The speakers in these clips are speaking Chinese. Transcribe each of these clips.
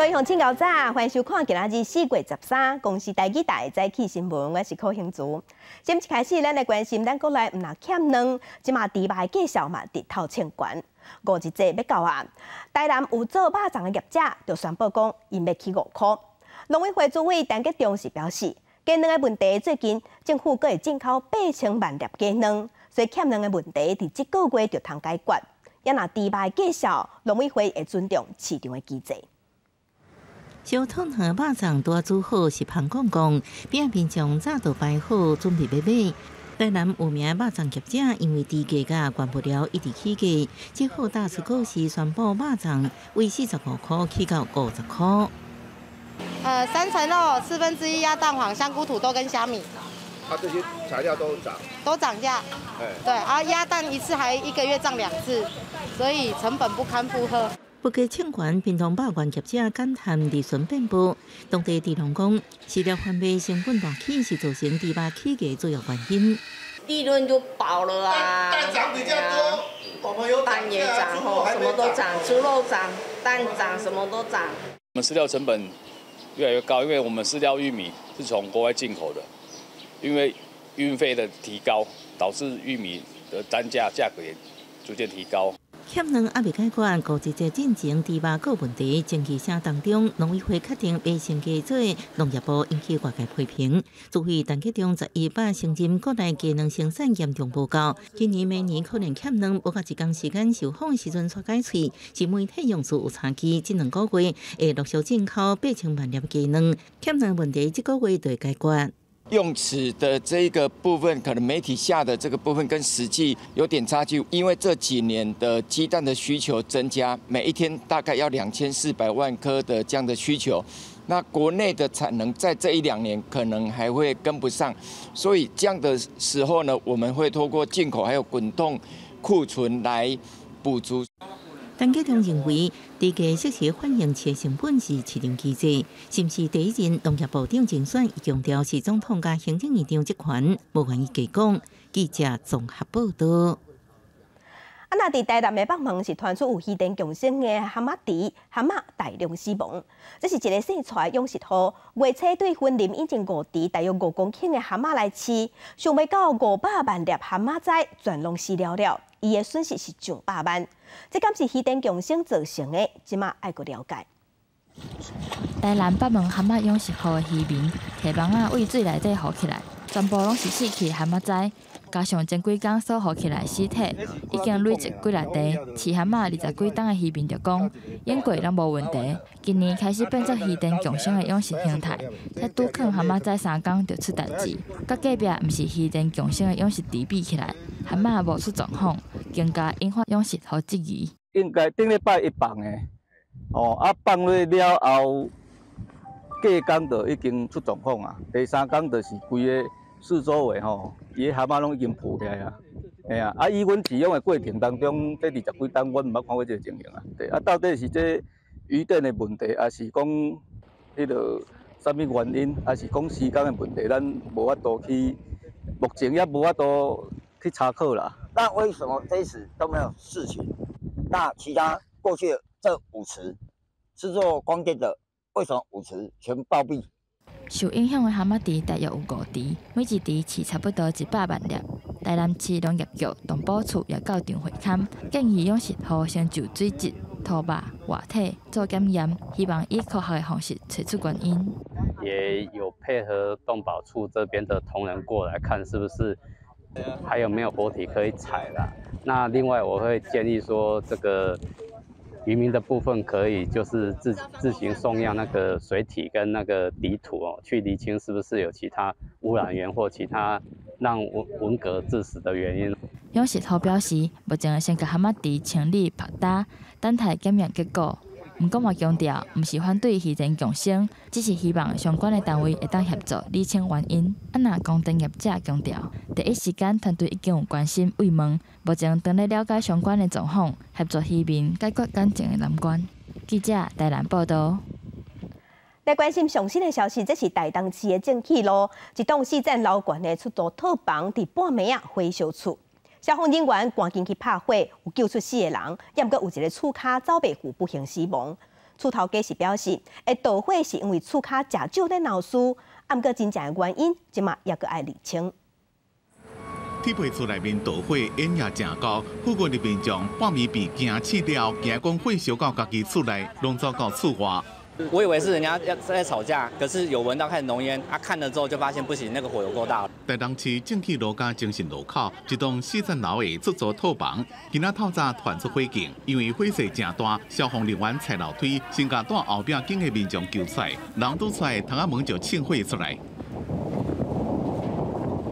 各位乡亲高早，欢迎收看今仔日4月13，公司台记台早起新闻，我是柯兴竹。先一开始，咱来关心咱国内唔若欠粮，即马猪肉的价销嘛直头千悬。5日节要到啊，台南有做肉粽的业者就宣布讲，因要起5块。农委会主委陈吉仲是表示，鸡卵的问题最近政府阁会进口8,000万粒鸡卵，所以欠粮的问题伫这个月就通解决。也若猪肉的价销，农委会会尊重市场的机制。小汤和肉粽多煮好是香公公，平常早就摆好准备要买。台南有名肉粽业者因为猪价管不了，一直起价，只好大出告示宣布肉粽为45块起到50块。3层肉1/4鸭蛋黄、香菇、土豆跟虾米。这些材料都涨价。对，鸭蛋一次还1个月涨2次，所以成本不堪负荷。不计欠权，平常肉圆业者感叹利润遍布。当地地农讲，饲料贩卖成本大起是造成猪肉起价主要原因。利润就薄了啊！蛋涨比较多，我们有蛋也涨吼，什么都涨，猪肉涨，蛋涨，什么都涨。我们饲料成本越来越高，因为我们饲料玉米是从国外进口的，因为运费的提高，导致玉米的单价格也逐渐提高。欠粮还未解决，5日节进前猪肉个问题，争议声当中，农委会决定卖成加做，农业部引起外界批评。主委陈吉仲11把承认国内鸡卵生产严重不够，今年每年可能欠粮，不到1天时间受访时阵才解释，是媒体用词有差距，这2个月会陆续进口8,000万粒鸡卵，欠粮问题这个月就会解决。用词的这个部分，可能媒体下的这个部分跟实际有点差距，因为这几年的鸡蛋的需求增加，每一天大概要2400万颗的这样的需求，那国内的产能在这1-2年可能还会跟不上，所以这样的时候呢，我们会透过进口还有滚动库存来补足。陈吉仲认为，猪价适时反映其成本是市场机制，是不是第一任农业部长竞选强调是总统加行政院长职权，无愿意加讲。记者综合报道。那伫台南的北门是传出有鱼电共生的蛤蟆猪、蛤蟆大量死亡，这是一个生出来养殖户月初对分林引进5只大约5公顷的蛤蟆来饲，想袂到500万粒蛤蟆仔全拢死了，伊的损失是上百万。这敢是鱼电共生造成的？即马爱个了解。台南北门蛤蟆养殖户的渔民，摕网仔喂水内底浮起来，全部拢是死去的蛤蟆仔。加上前几天所浮起来尸体，已经累积几内地饲蛤蟆20几档的渔民就讲，养过拢无问题。今年开始变作鱼电共生的养殖形态，才拄囥蛤蟆仔3天就出代志。甲隔壁毋是鱼电共生的养殖猪比起来，蛤蟆无出状况，更加引发养殖户质疑。应该顶礼拜一放的，放落了后，隔天就已经出状况啊。第3天就是规个四周围伊个蛤蟆拢已经破起来啊。嘿啊，以阮饲养的过程当中，这20几单阮毋捌看过这个情形啊。对啊，到底是这鱼电的问题，还是讲迄个啥物原因，还是讲时间的问题？咱无法度去，目前也无法度去查考啦。那为什么这一次都没有事情？那其他过去这5池是做光电的，为什么5池全暴毙？受影响的蛤蟆猪大约有5只，每一只饲差不多100万粒。台南市农业局动保处也到场会勘，建议养殖户先就水质、土肉、活体做检验，希望以科学的方式找出原因。也有配合动保处这边的同仁过来看，是不是还有没有活体可以采啦？那另外我会建议说，这个渔民的部分可以就是自行送样那个水体跟那个底土去厘清是不是有其他污染源或其他让文革致死的原因。养殖户表示，目前先甲蛤蟆猪清理拍打，等待检验结果。毋过嘛强调，毋是反对鱼电共生，只是希望相关的单位会当协助厘清原因。那光电业者强调，第一时间团队已经有关心慰问，目前正在了解相关的状况，协助渔民解决感情的难关。记者台南报道。来关心上新的消息，这是台东市的正气路，一栋4层楼高的出租套房伫半暝啊火烧厝，消防人员赶紧去拍火，有救出4个人，也毋过有一个厝脚走白虎不幸死亡。厝头家是表示，会导火是因为厝骹食酒咧闹事，啊，毋过真正的原因，即马也阁爱厘清。铁皮厝内面导火烟也正高，附近的民众半暝被惊醒了，惊讲火烧到家己厝内，拢走到厝外。我以为是人家在吵架，可是有闻到开始浓烟，看了之后就发现不行，那个火有够大。台东市正气路家精神路口一栋40楼的出租套房，今仔透早传出火警，因为火势正大，消防人员踩楼梯，先甲住后壁间的民众救出来，人拄出来，窗仔门就呛火出来。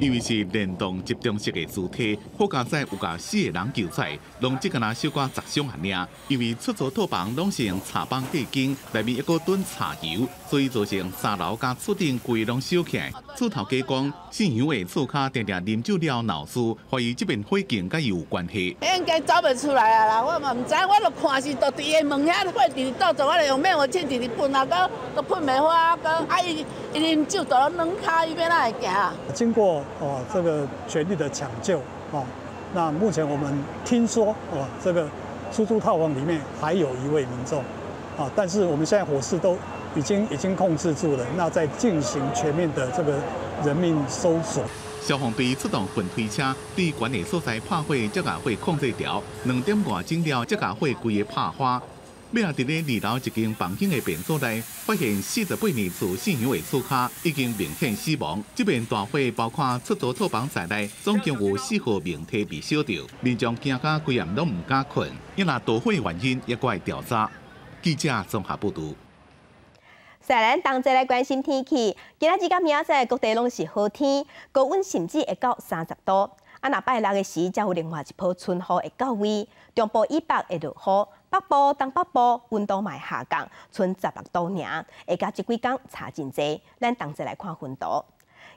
因为是联动集中式的主体，好佳在有甲4个人救出来，拢只敢若小可10伤而已。因为出租套房拢是用茶帮架间，内面一个吨茶油，所以造成3楼甲厝顶规拢烧起来。厝头家讲，姓杨的厝骹常常啉酒了闹事，怀疑这边火警甲伊有关系。应该走袂出来啊啦，我嘛唔知，我就看是都伫个门遐火直直倒走，我就用灭火器直直喷啊，都喷袂花，伊啉酒倒软骹，伊要哪会行？经过这个全力的抢救那目前我们听说这个出租套房里面还有1位民众但是我们现在火势都已经控制住了，那在进行全面的这个人命搜索。消防队出动混推车，对关的所在拍火，才把火控制掉。2点外钟了，才把火规个拍花。尾啊，伫咧2楼一间房间的便所内，发现48年次姓杨的厝骹已经明显死亡。这边大火包括出租套房在内，总共有4号命体被烧掉。民众惊甲规暗拢唔敢困，因那大火原因也怪调查。记者综合报道。再来，同齐来关心天气。今仔日甲明仔载各地拢是好天，高温甚至会到30度。啊，若拜六的时，才有另外一波春雨会到位。中部以北会落雨，北部、东北部温度嘛下降，剩16度尔，会甲这几天差真济。咱同齐来看温度。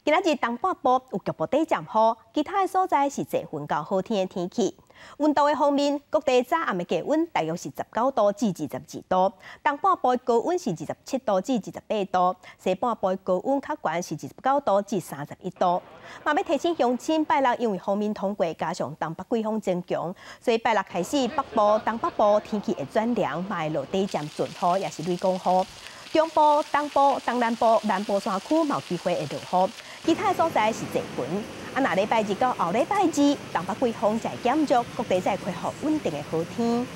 今仔日东北部有局部短暂雨，其他的所在是多云到好天的天气。温度的方面，各地早暗的低温大约是19度至22度，东半部的高温是27度至28度，西半部的高温较悬是29度至31度。嘛要提醒乡亲，拜六因为锋面通过，加上东北季风增强，所以拜六开始北部、东北部天气会转凉，嘛会落短暂阵雨，也是雷公雨。中部、东部、东南部、南部山区嘛有机会会落雨，其他的所在是多云。啊，那礼拜日到后礼拜二，东北季风才会减弱，各地才会恢复稳定的好天。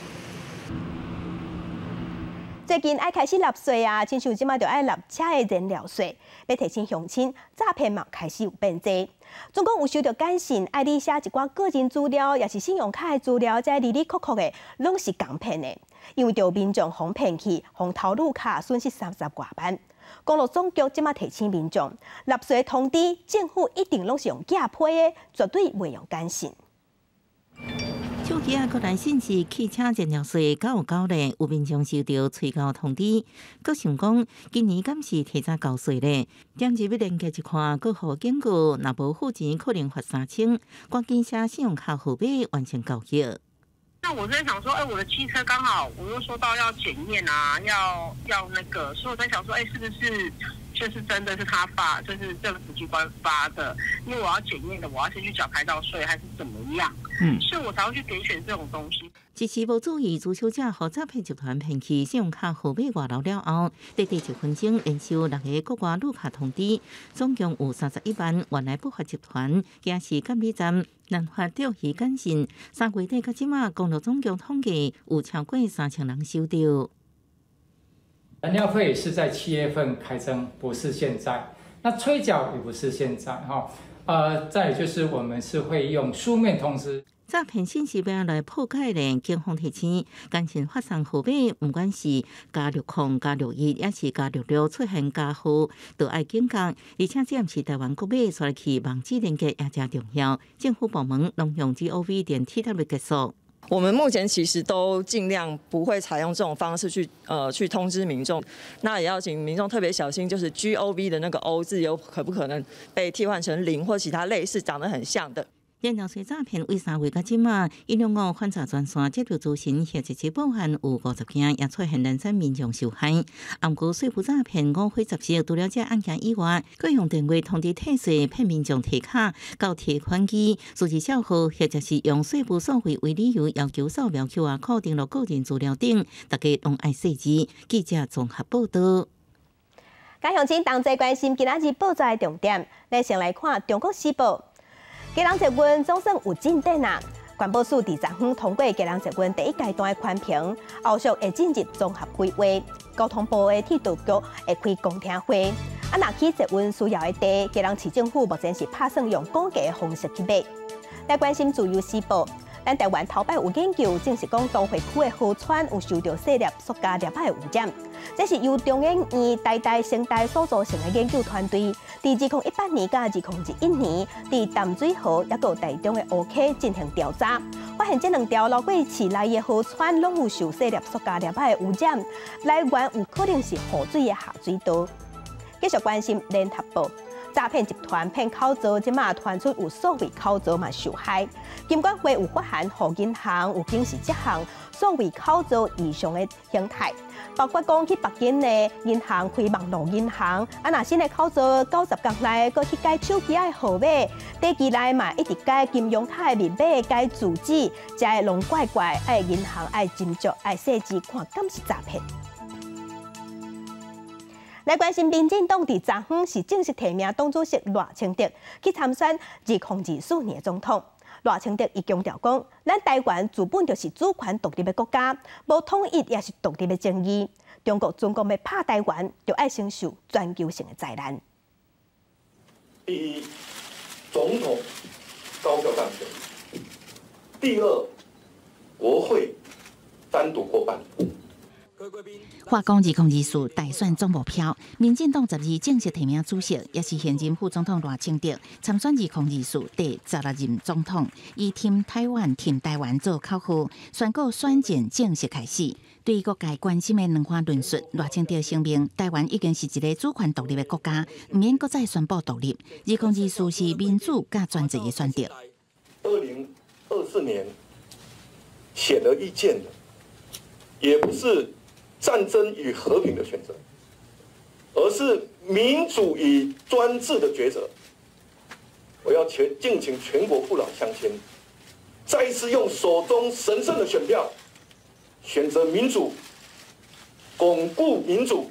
最近爱开始纳税啊，亲像即马就爱纳车的燃料税，要提醒乡亲，诈骗嘛开始有变多。总共有收到简讯，爱你写一寡个人资料，也是信用卡的资料，再哩哩扣扣的，拢是港骗的。因为着民众哄骗去，哄头路卡损失30多万。公路总局即马提醒民众，纳税通知政府一定拢是用假批的，绝对袂用简讯。手机国内显示汽车燃料税959咧，有民众收到催缴通知，佮想讲今年敢是提早交税咧？点入要连结一看，佮互警告，若无付钱可能罚3000，赶紧写信用卡号码完成交易。那我在想说，我的汽车刚好我又说到要检验啊，要那个，所以我在想说，是不是就是真的是他发，就是政府机关发的？因为我要检验的，我要先去缴牌照税，还是怎么样？所以我才会去点选这种东西。一时无注意，自首者互诈骗集团骗去信用卡号码外漏了后，短短1分钟连收6个国外路卡通知，总共有31万。原来不法集团竟是监理站难发钓鱼简讯，3月底到即马，公路总局统计有超过3000人收到。燃料费是在7月份开征，不是现在。那催缴也不是现在哈。再就是我们是会用书面通知。诈骗信息要来破解咧，警方提醒，简讯发送号码，不管是+60、+61，也是+66出现加号，都要警觉。而且这是台湾国码，所以去网址连接也真重要。政府部门拢用 gov.tw 结束。我们目前其实都尽量不会采用这种方式去通知民众，那也要请民众特别小心，就是 GOV 的那个 O 字有可不可能被替换成0或其他类似长得很像的。连续税诈骗为3月到即马，165反诈专线接到资讯，涉及起报案有50件，也出现200民众受害。毋过税负诈骗5花10式，除了这案件以外，各用电话通知退税骗民众提卡到提款机，数字小号，或者是用税负收费为理由要求扫描 QR code 登录个人资料等，大家拢爱细致。记者综合报道。加乡亲同齐关心今仔日报纸的重点，咱先来看《中国时报》。基隆捷运总算有进展啊！环保署伫昨昏通过基隆捷运第1阶段的宽屏，后续会进入综合规划。交通部的铁道局会开公听会。若起捷运需要的地，基隆市政府目前是打算用估价的方式去买。来关心自由时报。咱台湾头摆有研究，证实讲都会区的河川有受到细粒塑胶粒仔的污染。这是由中研院台大生态所组成的研究团队，伫2018年到2021年，伫淡水河也有台中的乌溪进行调查，发现这2条流过市内的河川拢有受细粒塑胶粒仔的污染，来源有可能是河水的下水道。继续关心联合报。诈骗集团骗口罩，即马传出有数位口罩嘛受害。金管会有发函，互银行有警示这项数位口罩异常的形态，包括讲去北京的银行开网络银行，若新的口罩90天内搁去改手机的号码，短期内嘛一直改金融卡的密码、改住址，这会弄怪怪，爱银行爱斟酌爱细致看，敢是诈骗。来关心民进党伫昨昏是正式提名党主席赖清德去参选2024年总统。赖清德伊强调讲，咱台湾自本就是主权独立的国家，无统一也是独立的正义。中国要拍台湾，就要承受全球性的灾难。第一，总统高票当选；第二，国会单独过半。话讲2024大选总目标，民进党12正式提名主席，也是现任副总统赖清德参选2024第16任总统，以Team台湾做口号，宣告选战正式开始。对于各界关心的两番论述，赖清德声明，台湾已经是一个主权独立的国家，唔免搁再宣布独立。2024是民主加专制的选择。2024年显而易见的，也不是战争与和平的选择，而是民主与专制的抉择。我要敬请全国父老乡亲，再一次用手中神圣的选票，选择民主，巩固民主。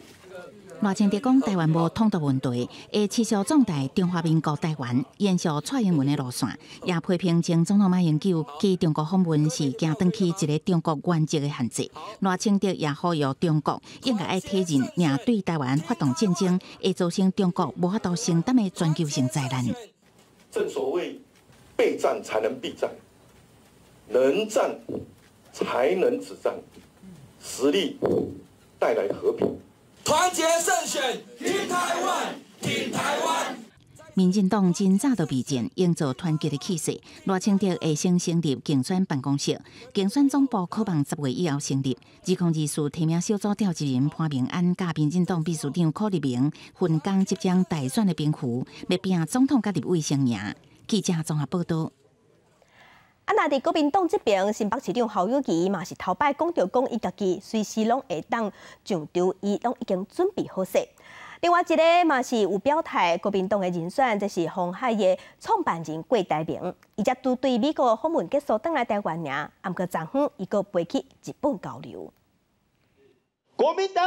赖清德讲，台湾无统独问题，会持续壮大中华民国台湾，延续蔡英文的路线，也批评前总统马英九去中国访问是行转去一个中国原则的限制。赖清德也呼吁中国应该爱体认，若对台湾发动战争，会造成中国无法度承担的全球性灾难。正所谓，备战才能避战，能战才能止战，实力带来和平。团结胜选，挺台湾，挺台湾。民进党真早就备战，营造团结的气势。赖清德会先成立竞选办公室，竞选总部可望10月以后成立。2024提名小组召集人潘明安甲民进党秘书长柯立明分工即将大选的兵符，要拼总统甲立委生涯。记者综合报道。那伫国民党这边，新北市长侯友宜嘛是头摆讲到讲，伊家己随时拢会当上场，伊拢已经准备好势。另外一个嘛是有表态，国民党的人选，这是鸿海的创办人郭台铭，伊才拄对美国访问结束，返来台湾尔，毋过昨昏伊个飞去日本交流。国民党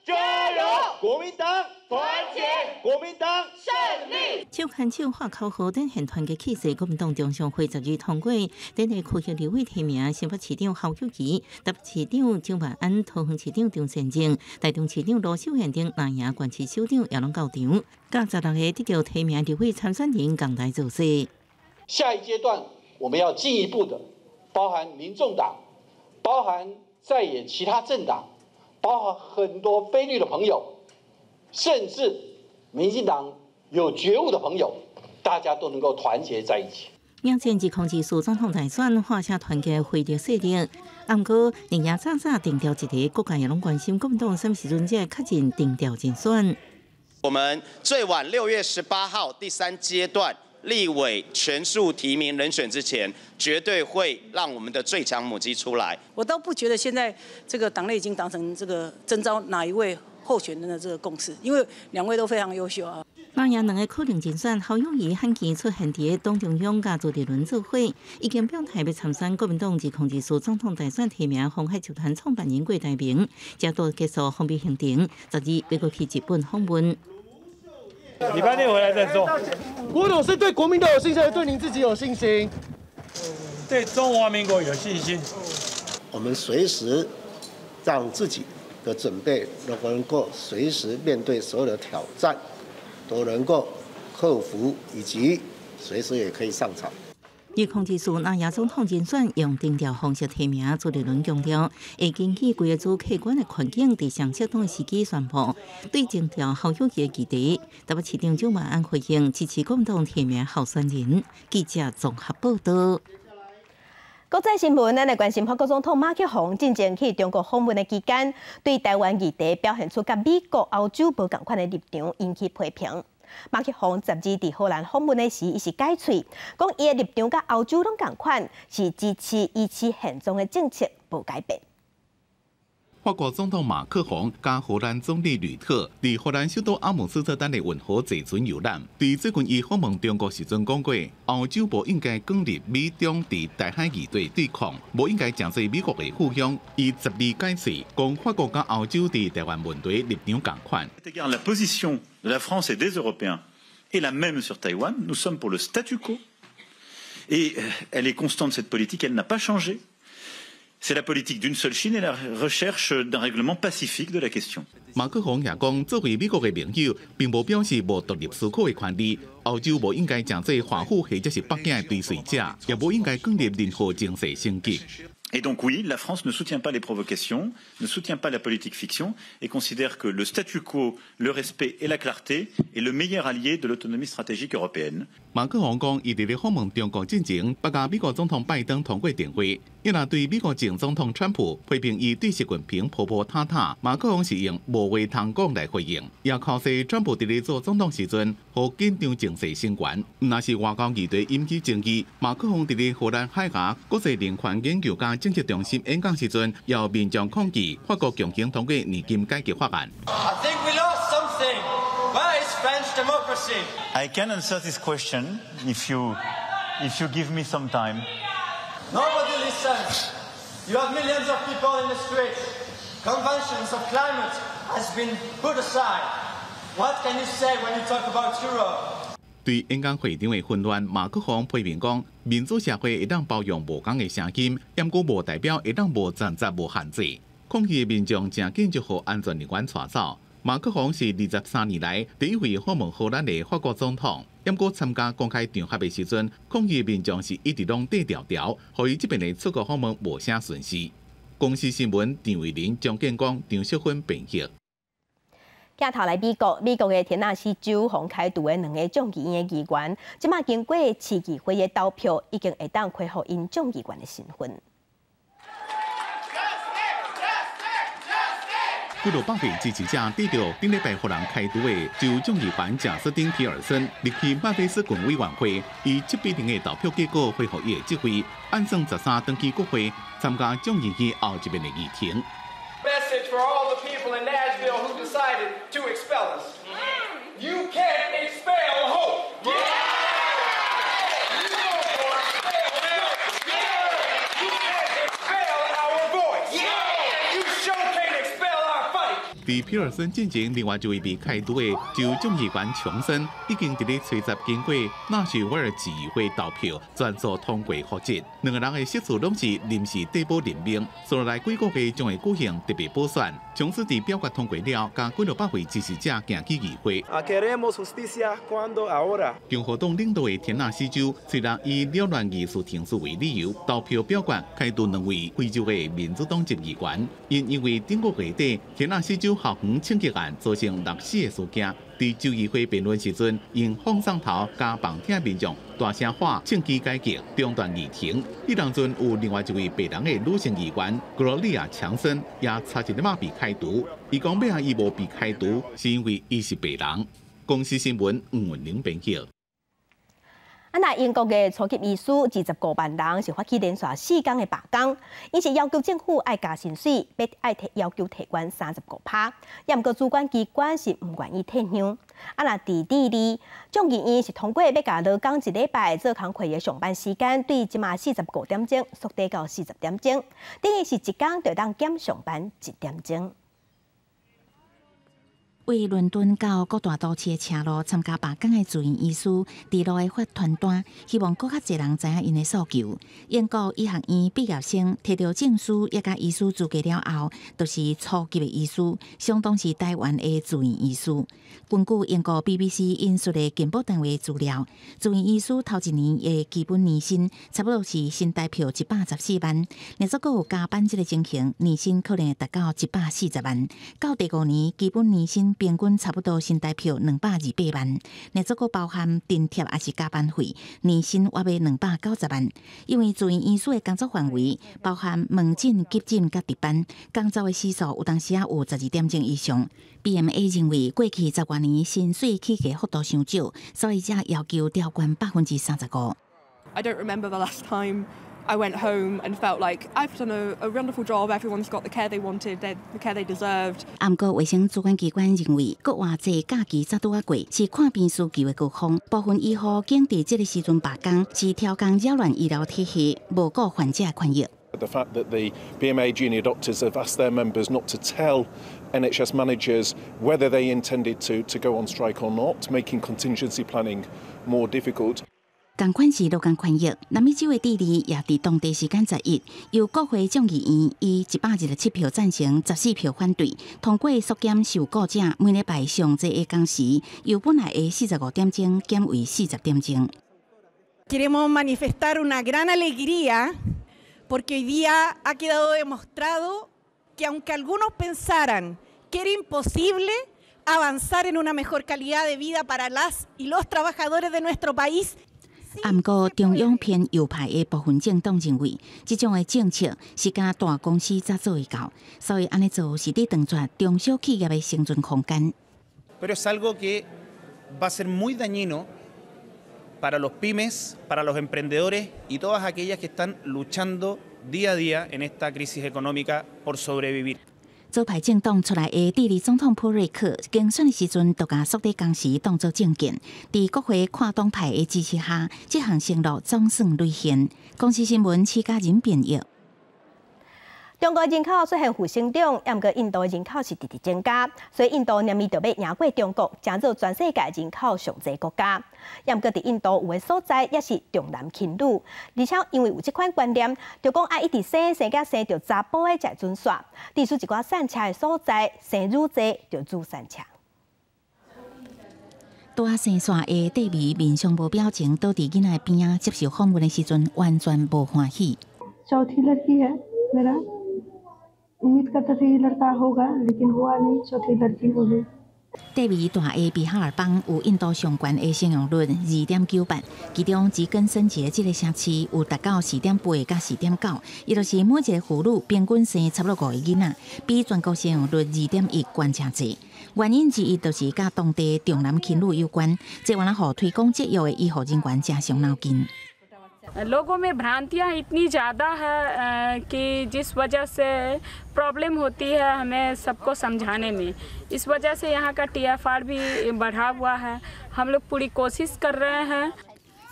加油！国民党团结！国民党胜利！手牵手画口号，展现团结气势。国民党中常会12通过，典内区域立委提名新北市长侯友宜、台北市长蒋万安、桃园市长张善政、台中市长罗秀贤等南营县市首长也拢到场。甲16个得到提名立委参选人共同造势。下一阶段，我们要进一步的，包含民众党，包含在野其他政党。包含很多非绿的朋友，甚至民进党有觉悟的朋友，大家都能够团结在一起。眼前2024总统大选画下团结会的势力，不过人也早早定调一个，各界也拢关心国民党什么时阵才确认定调竞选。我们最晚6月18号第3阶段立委全数提名人选之前，绝对会让我们的最强母鸡出来。我倒不觉得现在这个党内已经达成这个征召哪一位候选人的这个共识，因为2位都非常优秀啊。那也2个可能竞选侯友宜罕见出现伫党中央甲朱立伦做伙，已经表态要参选国民党及控制署总统大选提名鸿海集团创办人郭台铭，加到结束封闭行程，12要过去日本访问。礼拜6回来再说。郭董是对国民党有信心，还是对您自己有信心？对中华民国有信心。我们随时让自己的准备能够随时面对所有的挑战，都能够克服，以及随时也可以上场。而控制署那亚总统竞选用定调方式提名，朱立伦强调，会根据规个组客观的环境，伫上适当的时机宣布。对征调侯友宜的议题，台北市长蒋万安回应支持国民党提名候选人。记者综合报道。国际新闻，咱来关心法国总统马克宏进前去中国访问的期间，对台湾议题表现出甲美国、欧洲无共款的立场，引起批评。马克宏12伫荷兰访问的时，伊是解喙，讲伊的立场甲欧洲拢共款，是支持依持现状的政策无改变。法国总统马克宏加荷兰总理吕特伫荷兰首都阿姆斯特丹的运河坐船游览。伫最近伊访问中国时阵讲过，欧洲无应该建立美中伫台海议题对抗，无应该真侪美国的附庸。伊12解释，讲法国甲欧洲伫台湾问题立場共款。La position de la France et des Européens est la même sur Taïwan. Nous sommes pour le statu quo. Et elle est constante, cette politique, elle n'a pas changé. C'est la politique d'une seule Chine et la recherche d'un règlement pacifique de la question. 马克宏也讲，作为美国的盟友，并无表示无独立思考的权利。欧洲无应该真做华府或者是北京的追随者，也无应该建立任何经济升级。Et donc oui, la France ne soutient pas les provocations, ne soutient pas la politique fiction et considère que le statu quo, le respect et la clarté est le meilleur allié de l'autonomie stratégique européenne. 马克宏讲，伊伫咧访问中国进前，不甲美国总统拜登通过电话，伊若对美国前总统川普批评伊对习近平婆婆塔塔，马克宏是用无话通讲来回应，也考试川普伫咧做总统时阵，互紧张情势升悬。若是外交议题引起争议，马克宏伫咧荷兰海牙国际人权研究加政策中心演讲时阵，要民众抗议法国强行通过年金改革法案。I think we lost something. Where is French democracy? I can answer this question if you give me some time. Nobody listens. You have millions of people in the streets. Conventions of climate has been put aside. What can you say when you talk about Europe? 对演讲会场的混乱，马克宏批评讲，民主社会会当包容无同的声音，但佫无代表会当无站杂无限制。抗议的民众正紧就互安全人员带走。马克宏是23年来第一位访问荷兰的法国总统，但佫参加公开场合的时阵，抗议的民众是一直拢低调调，互伊这边的出国访问无啥损失。公司新闻张伟林、张建光、张淑芬编译。镜头来美国的田纳西州红开除的2个众议院的议员，即马经过市议会的投票，已经会当恢复因众议员的身份。几多百位支持者得到顶礼拜互人开除的州众议员贾斯汀·皮尔森入去马菲斯郡委员会，以7-0的投票结果恢复伊的职位，按算13登记国会参加众议院后一面的议程。Message for all the people in Nashville who decided to expel us. You can't expel hope. You can't expel our voice. You sure can't expel our fight. 伫皮尔森进前，另外一位被开除的州众议员琼森，已经伫咧随着经过纳什维尔市议会投票，全数通过复职。2个人的席次拢是临时递补任命，接下来几个月将会举行特别补选。琼斯伫表决通过了，加几200位支持者行去议会。Queremos justicia cuando ahora. 共和党领导的田纳西州虽然以扰乱议事程序为理由，投票表决开除2位非洲的民主党籍议员，因为顶个月底田纳西州校园枪击案造成6死的事件。伫州议会辩论时阵，用放上头加旁听民众大声喊枪击改革，中断议程。伊当阵有另外一位白人的女性议员格罗利亚·强森也差一点被开除。伊讲要让伊无被开除，是因为伊是白人。公司新闻黄文玲编辑。那英国的初级医师25万人是发起连续4天的罢工，因是要求政府爱加薪水，并要求提关35%，也毋过主管机关是唔愿意退让。那第2，众议院是通过要甲劳工1礼拜做工课的上班时间，对即马45点钟缩短到40点钟，等于是1天就当减上班1点钟。为伦敦到各大都市的车路参加罢工的住院医师，伫路的发传单，希望更较侪人知影因的诉求。英国医学院毕业生摕到证书，也甲医师资格了后，就是初级的医师，相当是台湾的住院医师。根据英国 BBC 引述的健保单位资料，住院医师头1年的基本年薪差不多是新台币114万，若做阁有加班这个情形，年薪可能会达到140万。到第5年，基本年薪平均差不多新台币228万，若做阁包含津贴还是加班费，年薪约要290万。因为住院医师的工作范围包含门诊、急诊甲值班，工作的時數有當時有12點鐘以上。BMA 認為過去10多年薪水起價幅度上少，所以才要求調關35%。I don't remember the last time I went home and felt like I've done a wonderful job. Everyone's got the care they wanted, the care they deserved. 不過衛生主管機關認為，國外這假期早拄啊過，是看病需求的高峰。部分醫護經在這個時陣罷工，是調工擾亂醫療體系，無顧患者的權益。The fact that the BMA junior doctors have asked their members not to tell NHS managers whether they intended to go on strike or not, making contingency planning more difficult. 同款是劳工权益，南美洲的第2也伫当地时间11，由国会众议院以127票赞成、14票反对，通过缩减受雇者每礼拜上济的工时，由本来的45点鐘減為40點鐘。Queremos manifestar una gran alegría porque hoy día ha quedado demostrado que aunque algunos pensaran que era imposible avanzar en una mejor calidad de vida para las y los trabajadores de nuestro país。不过，中央偏右派的部分政党认为，这种的政策是甲大公司才做会到，所以安尼做是伫断绝中小企业的生存空间。Pero es algo que va a ser muy dañino para los pymes, para los emprendedores y todas aquellas que están luchando día a día en esta crisis económica por sobrevivir。左派政党出来的第2总统普瑞克竞选的时阵，就把缩短工时当作政见。伫国会跨党派的支持下，这项承诺总算兑现。公司新闻起家人评议。中国人口出现负成长，也毋过印度人口是直直增加，所以印度念伊就要赢过中国，成做全世界人口上济国家。也毋过伫印度有的所在也是重男轻女，而且因为有这款观念，就讲爱一直生甲生着查甫的才准煞。例如一寡产车的所在，生女济就女产车。拄啊生煞的地味面上无表情，倒伫囡仔边仔接受访问的时阵，完全无欢喜。उम्मीद करते थे ये लड़का होगा लेकिन हुआ नहीं चौथी लड़की हो गई। 地味大的比哈尔邦有印度上悬的生育率2.98，其中吉根森节这个城市有达到4.8甲4.9，也就是每一个妇女平均生差不多5个囡仔，比全国生育率2.1悬正济。原因之一就是甲当地重男轻女有关，这原来互推广节育的医护人员加伤脑筋。लोगों में भ्रांतियाँ इतनी ज़्यादा है कि जिस वजह से प्रॉब्लम होती है हमें सबको समझाने में। इस वजह से यहाँ का TFR भी बढ़ा हुआ है। हम लोग पूरी कोशिश कर रहे हैं।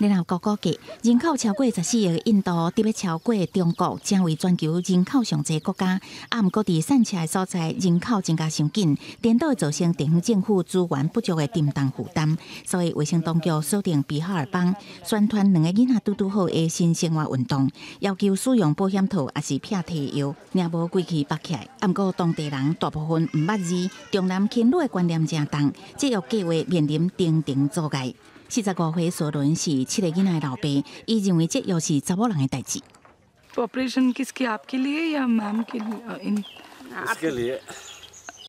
然后估计人口超过14亿的印度，特别超过中国，成为全球人口上济国家。啊，毋过伫产车的所在，人口增加伤紧，颠倒会造成地方政府资源不足的沉重负担。所以卫生当局锁定比哈尔邦，宣传2个囡仔拄好的新生活运动，要求使用保险套也是撇提药，若无规气拔起来。啊，毋过当地人大部分毋捌字，重男轻女的观念正重，节育计划面临层层阻碍。45岁索伦是7个囡仔的老爸，伊认为这又是查某人的代志。ऑपरेशन किसके आपके लिए या मैम के लिए? इसके लिए。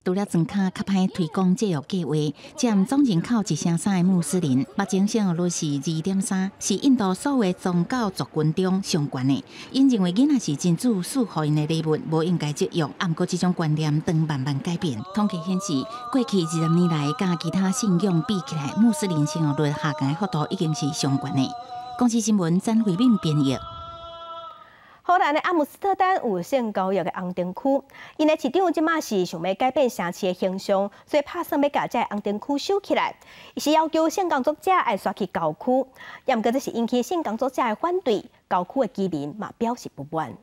除了庄卡较歹推广节育计划，占总人口1/3的穆斯林，目前生育率是2.3，是印度所有宗教族群中上悬的。因认为囡仔是真主赐予因的礼物，无应该节育。啊，不过这种观念当慢慢改变。统计显示，过去20年来，甲其他信仰比起来，穆斯林生育率下降的幅度已经是上悬的。公司新闻詹慧敏编译。荷兰的阿姆斯特丹有性教育的红灯区，因的市长即马是想要改变城市的形象，所以拍算要把这红灯区收起来。伊是要求性工作者爱刷去郊区，也毋过这是引起性工作者的反对，郊区的居民嘛表示不满。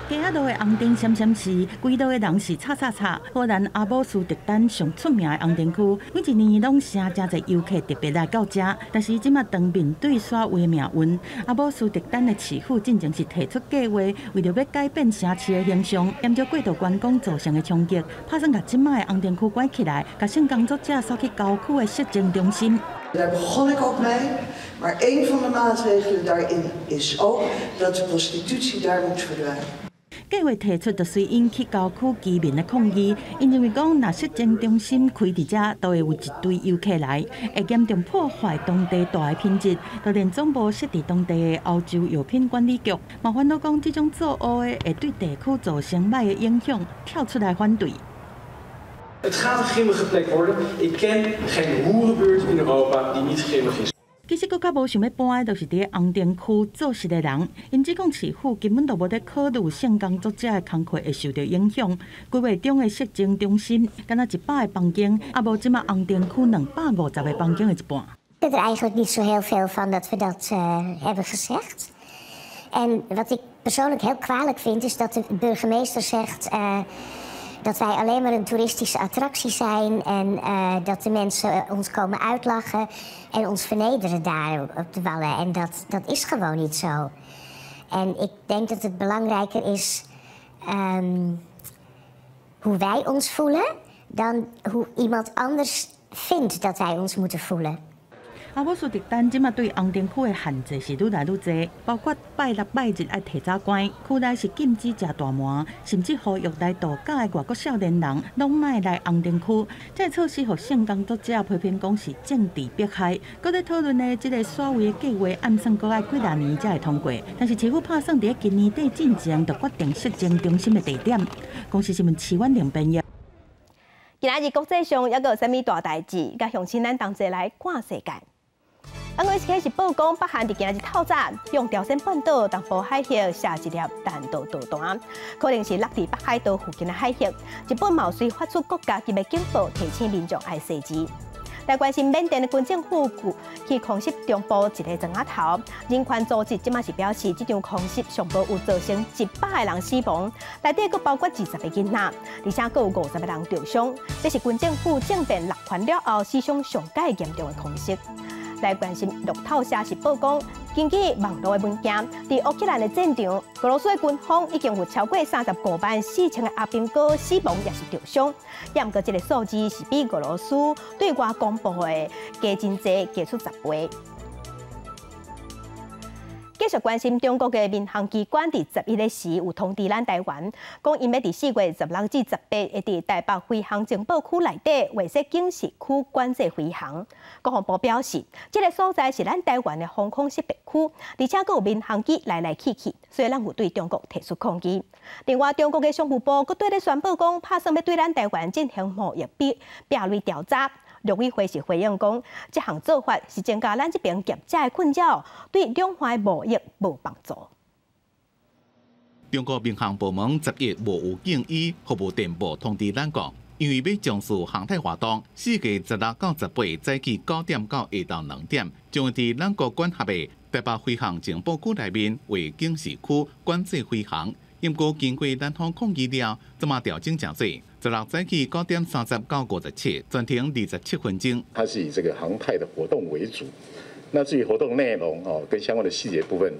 街仔路的红灯闪闪是，规路的人是吵吵吵。荷兰阿姆斯特丹上出名的红灯区，每一年拢成真侪游客特别来到这。但是即马当面对所谓命运，阿姆斯特丹的市府真正是提出计划，为了要改变城市的形象，沿着过度观光造成的冲击，打算把即马的红灯区关起来，把性工作者送去郊区的失踪中心。 Daar begon ik ook mee, maar een van de maatregelen daarin is ook dat de prostitutie daar moet verdwijnen. 计划提出，就是引起郊区居民的抗议，因认为讲，若失踪中心开伫遮，都会有一堆游客来，会严重破坏当地大的品质。就连总部设伫当地的欧洲药品管理局，嘛烦恼讲，这种作恶的会对地区造成歹的影响，跳出来反对。 Het gaat een grimmige plek worden. Ik ken geen hoerenbuurt in Europa die niet grimmig is. 其实，佫较无想要搬的，就是伫红灯区做事的人，因只讲市府根本就无在考虑性工作者的工课会受到影响。规划中的失踪中心，敢若100个房间，啊无即马红灯区250个房间的一半。Ik vind er eigenlijk niet zo heel veel van dat we dat hebben gezegd. En wat ik persoonlijk heel kwalijk vind, is dat de burgemeester zegt. Dat wij alleen maar een toeristische attractie zijn en dat de mensen ons komen uitlachen en ons vernederen daar op de wallen. En dat is gewoon niet zo. En ik denk dat het belangrijker is hoe wij ons voelen dan hoe iemand anders vindt dat wij ons moeten voelen. 阿姆斯特丹即马对红灯区的限制是愈来愈多，包括拜六拜日爱提早关，区内是禁止食大麻，甚至呼吁来度假的外国少年人拢莫来红灯区。这措施互性工作者批评讲是政治迫害。搁在讨论的这个所谓的计划，暗算搁爱几多年才会通过。但是市府拍算伫今年底进前就决定失踪中心的地点。公司新闻齐婉玲编译。今仔日国际上还有啥物大代志？甲乡亲咱同齐来看世界。 NHK 是报讲，北韩伫今日透早向朝鲜半岛东部海域射一粒弹道导弹，可能是落伫北海道附近的海域。日本毛遂发出国家级的警报，提醒民众爱细致。来关心缅甸的军政府去空袭中部一个庄仔头，人权组织即马是表示，这场空袭上报有造成100个人死亡，内底佫包括20个囡仔，而且佫有50个人受伤。这是军政府政变落权了后史上上界严重的空袭。 来关心路透社是报讲，根据网络的文件，伫乌克兰的战场，俄罗斯的军方已经有超过354000个阿兵哥死亡也是受伤，也毋过这个数字是比俄罗斯对外公布的加真济，加出10倍。 继续关心中国的民航机关伫11日时有通知咱台湾，讲因要伫4月16至18会伫台北飞航情报区内底划设警示区管制飞航。国防部表示，这个所在是咱台湾的防空识别区，而且佫有民航机来来去去，所以咱有对中国提出抗议。另外，中国的商务部佫对咧宣布讲，拍算要对咱台湾进行贸易壁垒调查。 陆委会是回应讲，这项做法是增加咱这边业者的困扰，对两岸贸易无帮助。中国民航部门10月无有建议服务电报通知咱讲，因为要从事航太活动，4月16到18早起9点到下昼2点，将会伫咱国管辖的台北飞航情报区内面为警示区管制飞航。因过经过咱方抗议了，这么调整真济。 16早起9点30到57，暂停27分钟。它是以这个航太的活动为主，那至于活动内容跟相关的细节部分，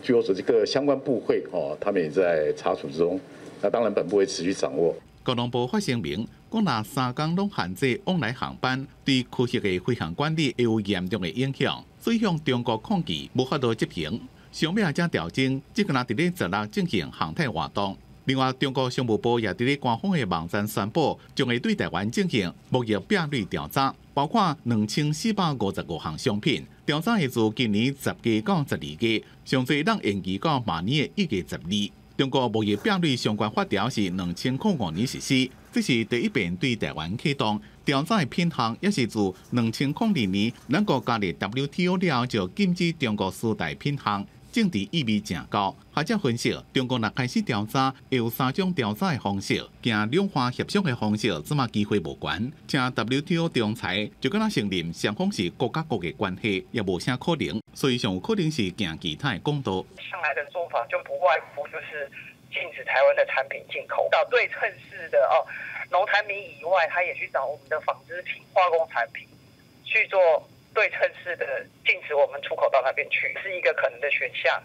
据我所知，各相关部会他们也在查处之中。那当然，本部会持续掌握。国防部发声明，讲若3天拢限制往来航班，对区域的飞行管理会有严重的影响，所以向中国抗议无法度执行。上尾才调整，只敢伫咧16进行航太活动。 另外，中国商务部也伫咧官方的网站宣布，将会对台湾进行贸易比率调查，包括2455项商品。调查会自今年10月到12月，上最当延期到明年的1月12日。中國貿易壁壘相關法條是2005年實施，這是第一遍對台灣啟動調查的品項，也是自2002年咱國加入 WTO 了就禁止中國輸台品項，政治意味誠高。學者分析，中國若開始調查，會有3種調查的方式，行兩方協商的方式，怎麼機會無懸？請 WTO 仲裁就敢若承認雙方是國甲國的關係，也無啥可能，所以上有可能是行其他的公道。上來的做法就不外乎就是禁止台灣的產品進口，到對稱式的農產品以外，他也去找我們的紡織品、化工產品去做對稱式的禁止我們出口到那邊去，是一個可能的選項。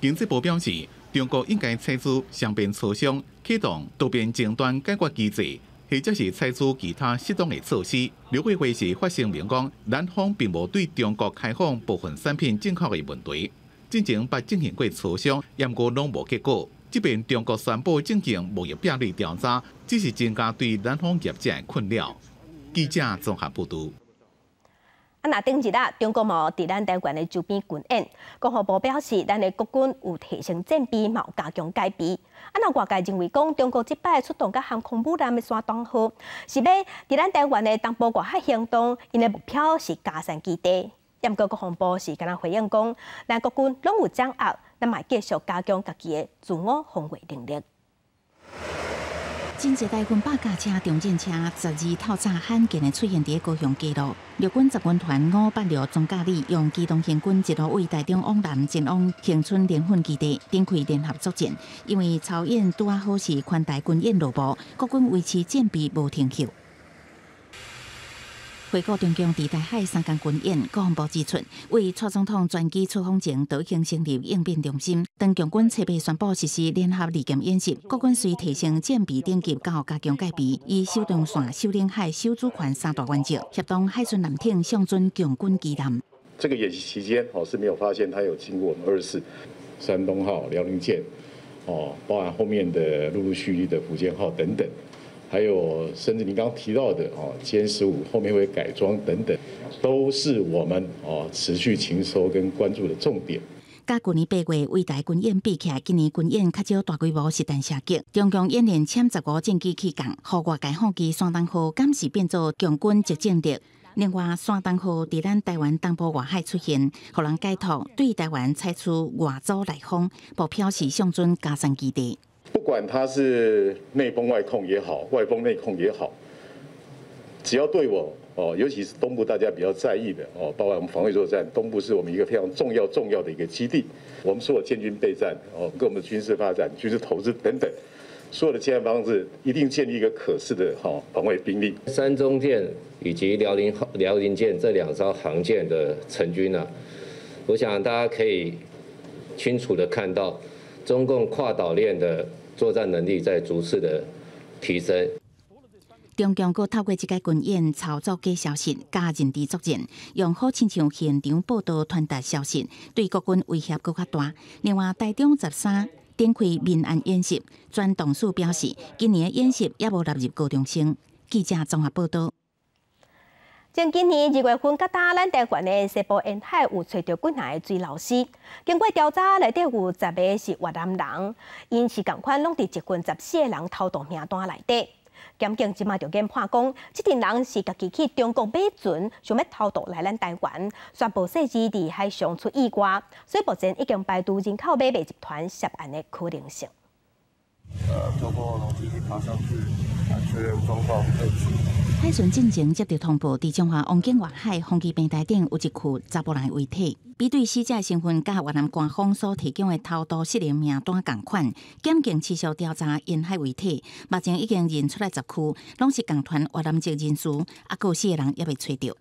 經濟部表示，中國應該採取雙邊磋商，啟動多邊爭端解決機制，或者是採取其他適當的措施。劉慧慧是發聲明講，咱方並無對中國開放部分產品進口的問題，之前捌進行過磋商，不過攏無結果。即便中國宣布進行貿易壁壘調查，只是增加對咱方業者的困擾。記者綜合報道。那頂一日，中國冇佇咱台灣的周邊軍演，國防部表示，咱的國軍有提升戰備，嘛有加強戒備。那外界認為講，中國這擺出動甲航空母艦的山東號，是要佇咱台灣的東部外海行動，因的目標是嘉山基地。不過國防部是敢若回應講，咱國軍攏有掌握，咱嘛繼續加強家己的自我防衛能力。真濟台軍8架車、重戰車12透早罕見的出現喺高雄街路，陸軍集軍團586總駕駛用機動行軍一路為台中往南前往恆春聯訓基地展開聯合作戰。因為操演拄啊好是環台軍演落幕，國軍維持戰備無停歇。回顧中共佇台海3天軍演，國防部指出，為蔡總統專機出訪前都已經成立應變中心。當共軍7月宣布實施聯合利劍演習，國軍隨提升戰備等級，到加強戒備，以守中線、守領海、守主權3大原則，協同海巡艦艇上陣共軍機艦。這個演習期間，是沒有發現它有經過我們24山東號、遼寧艦，包含後面的陸陸續續的福建號等等。還有，甚至您剛剛提到的殲15後面會改裝等等，都是我們持續情搜跟關注的重點。甲去年8月為台軍演比起來，今年軍演較少大規模實彈射擊。中共演練殲15戰機起降，和外界放棄山東號暫時變做共軍執政敵。另外，山東號佇咱台灣東部外海出現，互人解讀對台灣採取外組來訪，目標是上陣嘉山基地。不管它是內封外控也好，外封內控也好，只要對我尤其是東部大家比較在意的包括我們防衛作戰，東部是我們一個非常重要的一個基地。我們所有建軍備戰跟我們的軍事發展、軍事投資等等，所有的建設方式一定建立一個可視的防衛兵力。山中艦以及遼寧艦這2艘航艦的成軍啊，我想大家可以清楚的看到中共跨島鏈的作戰能力在逐次的提升。中共閣透過這個軍演操作假消息，加認知作戰，用好親像現場報道傳達消息，對國軍威脅閣較大。另外，台中13展開民安演習，專董事表示，今年的演習也無納入高中生。記者綜合報道。前今年2月份，甲咱台灣的西部沿海有找到幾項水流屍，經過調查，內底有10個是越南人，因是共款攏佇一群14個人偷渡名單內底。檢警即馬就研判講，這群人是家己去中國買船，想要偷渡來咱台灣，宣布設置佇海上出意外，所以目前已經排除人口買賣集團涉案的可能性。透過樓梯爬上去，確認狀況。海巡進前接到通報，佇中華王景外海風紀平台頂有一具查甫人遺體。比對死者身份，甲越南官方所提供的偷渡失聯名單同款，檢警持續調查沿海遺體，目前已經認出來10具，攏是共團越南籍人士，啊，有4個人也被找到。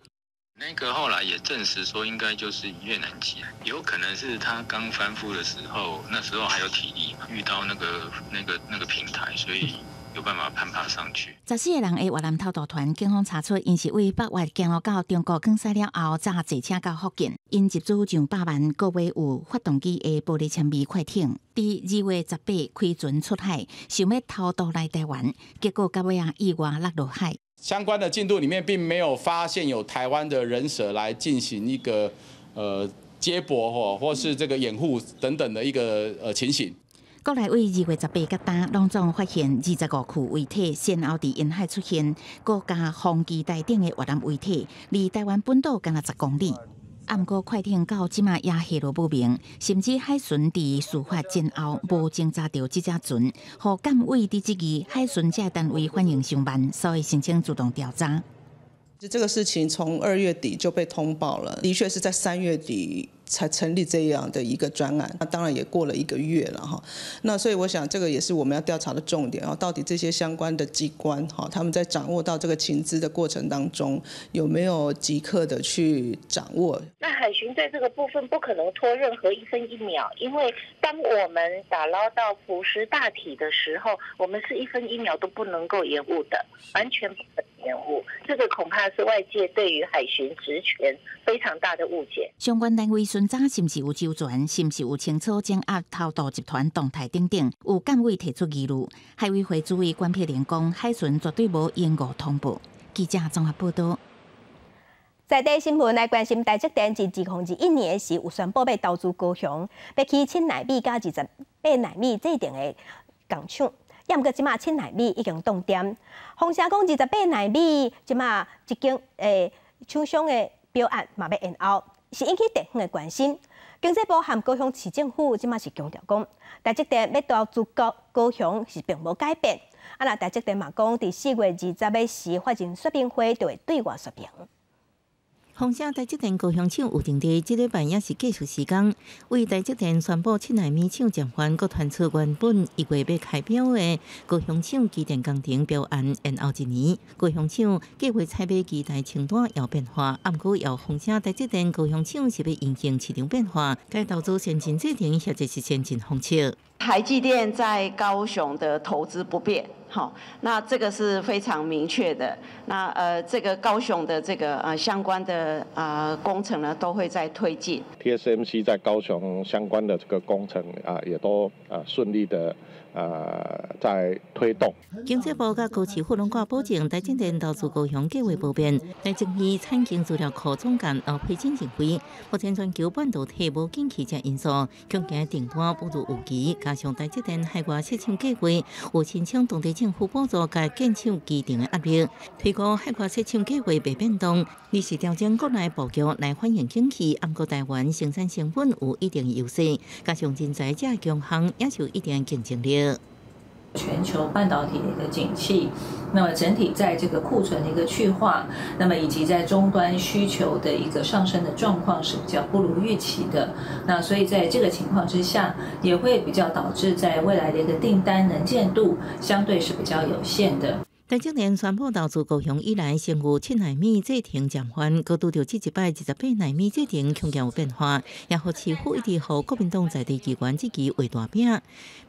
那個後來也證實說，應該就是越南籍，有可能是他剛翻覆的時候，那時候還有體力嘛，遇到那個平台，所以有辦法攀爬上去。14個人的越南偷渡團，警方查出因是為北越行路到中國更西了後，才坐車到福建。因集資上100萬，購買有發動機的玻璃纖維快艇，佇2月18開船出海，想要偷渡來台灣，結果到尾意外落入海。相關的進度裡面並沒有發現有台灣的人蛇來進行一個接駁或是這個掩護等等的一個情形。国内为2月18日打，拢总发现25具遗体先后伫沿海出现，各加风机台顶的越南遗体，离台湾本岛敢若10公里。啊，毋过快艇到即马也下落不明，甚至海巡伫事发前后无侦查到即只船，互监委伫质疑海巡这单位反应上慢，所以申请主动调查。这个事情从2月底就被通报了，的确是在3月底才成立这样的一个专案，那当然也过了1个月了哈。那所以我想这个也是我们要调查的重点啊，到底这些相关的机关哈，他们在掌握到这个情资的过程当中，有没有即刻的去掌握？那海巡在这个部分不可能拖任何1分1秒，因为当我们打捞到浮尸大体的时候，我们是1分1秒都不能够延误的，完全不可能延误。这个恐怕是外界对于海巡职权非常大的误解。相关单位巡查是毋是有周全，是毋是有清楚掌握偷渡集团动态等等，有监委提出疑虑。海委会主委关佩莲讲，海巡绝对无延误通报。记者综合报道。在地新闻来关心，台积电自2021年时有宣布要投资高雄，要起7奈米加28奈米制定的工厂。要毋过即马7奈米已经冻点，风声讲28奈米即马一间厂商的标案嘛要延后，是引起地方的关心。经济部和高雄市政府即马是强调讲，台积电要投资高雄是并无改变。啊，那台积電嘛講，伫4月20日時發展說明會就會對外說明。豐城台積電高雄廠有定地，這禮拜也是技術時間，為台積電宣布7奈米廠暫緩，佮傳出原本1月要開標的高雄廠機電工程標案延後1年。高雄廠計劃採買機台清單有變化，毋過由豐城台積電高雄廠是要因應市場變化，該投資先進製程或者是先進方式。台積電在高雄的投資不變。好，那这个是非常明确的。那这个高雄的这个相关的工程呢，都会在推进。TSMC 在高雄相关的这个工程也都顺利的在推动。经济部甲高市府拢保证，台積電投資高雄計劃不變。台積電產經資料庫總監劉佩珍認為，目前全球半導體無景氣這因素，恐驚訂單不如預期，加上台積電海外設廠計劃有申請當地政府補助甲建廠機場的壓力，推高海外設廠計劃袂變動，而是調整國內布局來反映景氣。毋過台灣生產成本有一定優勢，加上人才這強項也是有一定競爭力。全球半導體的一個景氣，那麼整體在這個庫存的一個去化，那麼以及在終端需求的一個上升的狀況是比較不如預期的。那所以在這個情況之下，也會比較導致在未來的一個訂單能見度相對是比較有限的。台積電宣布投資高雄以來，先有7奈米製程暫緩，過渡到這一擺28奈米製程恐驚有變化，也互市府一直互國民黨在地機關積極畫大餅。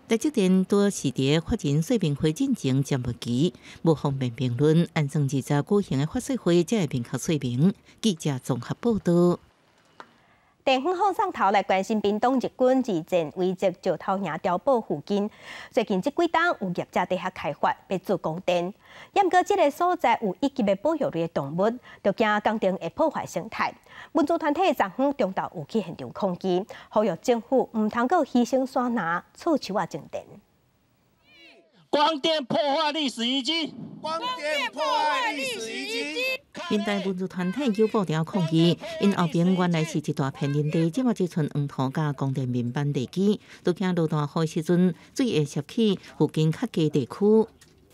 台積電多是伫發展說明會進行暫緩期，無方便評論。按算20舉行的發說會才會明確說明。記者綜合報道。地方放送頭來關心屏東日軍自戰遺跡石頭營碉堡附近，最近這幾檔有業者地下開發要做供電，不過這個所在有一級的保育類的動物，就驚工程會破壞生態。民主團體昨昏中晝有去現場抗議，呼籲政府唔通夠犧牲山林、厝樹啊種電。光電破壞歷史遺跡，光電破壞歷史遺跡。現代民主團體有布條抗議，因後邊原來是一大片林地，即馬只剩黃土甲光電面板地基，都驚落大雨時陣，水會涉起附近較低地區。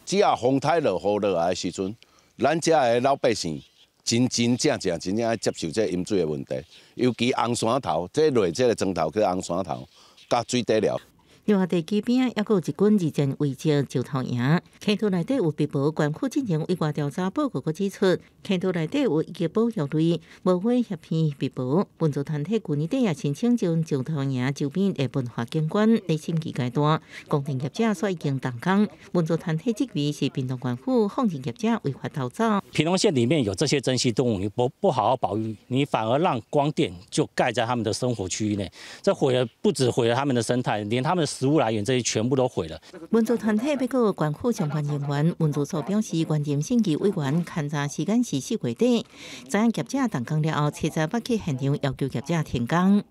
只要風颱落雨落來的時陣，咱遮的老百姓真正愛接受這飲水的問題，尤其紅山頭，這落這個莊頭叫紅山頭，甲水底了。另外地基邊也有一群自戰遺跡石頭營，坑土內底有被捕，縣府進行委外調查報告，佮指出，坑土內底有一個保育類，無危險片被捕。民主團體去年底也申請將石頭營周邊的文化景觀嚟升級階段，工程業者說已經動工。民主團體質疑是屏東縣府放任業者違法逃走。屏東縣裡面有這些珍稀動物，你不好好保育，你反而讓光電就蓋在他們的生活區域內，這毀了不止毀了他們的生態，連他們的食物來源這些全部都毀了。民主團體要告縣府相關人員，民主所表示，原任審議委員勘查時間是4月底，知影業者動工了後，7日要去現場要求業者停工。